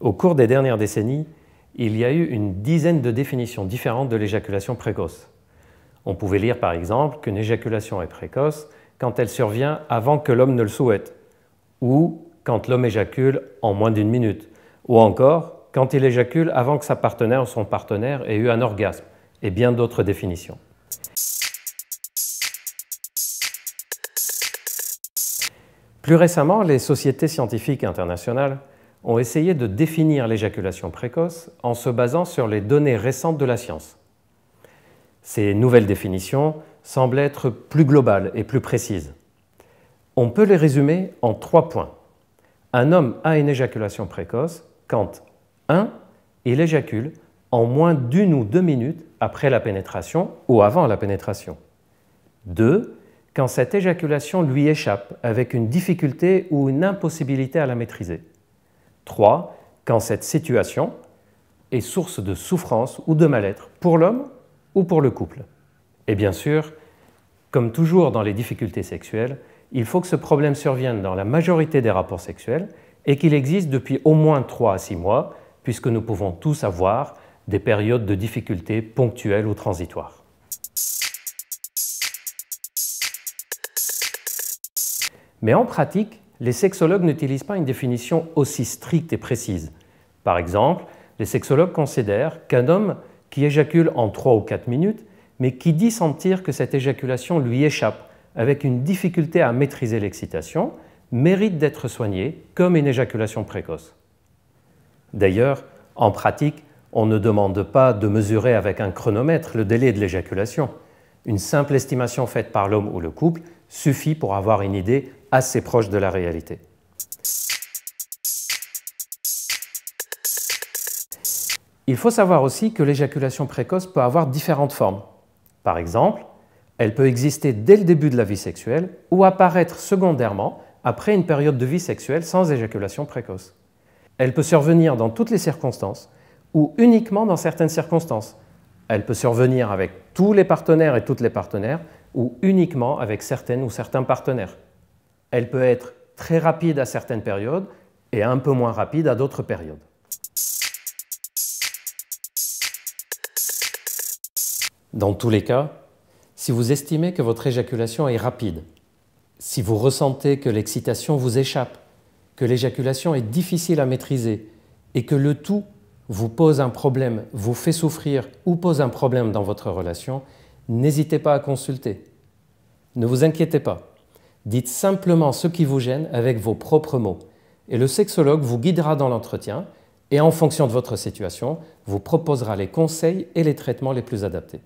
Au cours des dernières décennies, il y a eu une dizaine de définitions différentes de l'éjaculation précoce. On pouvait lire par exemple qu'une éjaculation est précoce quand elle survient avant que l'homme ne le souhaite, ou quand l'homme éjacule en moins d'une minute, ou encore quand il éjacule avant que sa partenaire ou son partenaire ait eu un orgasme, et bien d'autres définitions. Plus récemment, les sociétés scientifiques internationales ont essayé de définir l'éjaculation précoce en se basant sur les données récentes de la science. Ces nouvelles définitions semblent être plus globales et plus précises. On peut les résumer en 3 points. Un homme a une éjaculation précoce quand 1. Il éjacule en moins d'1 ou 2 minutes après la pénétration ou avant la pénétration. 2. Quand cette éjaculation lui échappe avec une difficulté ou une impossibilité à la maîtriser. 3. Quand cette situation est source de souffrance ou de mal-être pour l'homme ou pour le couple. Et bien sûr, comme toujours dans les difficultés sexuelles, il faut que ce problème survienne dans la majorité des rapports sexuels et qu'il existe depuis au moins 3 à 6 mois, puisque nous pouvons tous avoir des périodes de difficultés ponctuelles ou transitoires. Mais en pratique, les sexologues n'utilisent pas une définition aussi stricte et précise. Par exemple, les sexologues considèrent qu'un homme qui éjacule en 3 ou 4 minutes, mais qui dit sentir que cette éjaculation lui échappe avec une difficulté à maîtriser l'excitation, mérite d'être soigné comme une éjaculation précoce. D'ailleurs, en pratique, on ne demande pas de mesurer avec un chronomètre le délai de l'éjaculation. Une simple estimation faite par l'homme ou le couple suffit pour avoir une idée assez proche de la réalité. Il faut savoir aussi que l'éjaculation précoce peut avoir différentes formes. Par exemple, elle peut exister dès le début de la vie sexuelle ou apparaître secondairement après une période de vie sexuelle sans éjaculation précoce. Elle peut survenir dans toutes les circonstances ou uniquement dans certaines circonstances. Elle peut survenir avec tous les partenaires et toutes les partenaires ou uniquement avec certaines ou certains partenaires. Elle peut être très rapide à certaines périodes et un peu moins rapide à d'autres périodes. Dans tous les cas, si vous estimez que votre éjaculation est rapide, si vous ressentez que l'excitation vous échappe, que l'éjaculation est difficile à maîtriser et que le tout vous pose un problème, vous fait souffrir ou pose un problème dans votre relation, n'hésitez pas à consulter. Ne vous inquiétez pas. Dites simplement ce qui vous gêne avec vos propres mots et le sexologue vous guidera dans l'entretien et en fonction de votre situation, vous proposera les conseils et les traitements les plus adaptés.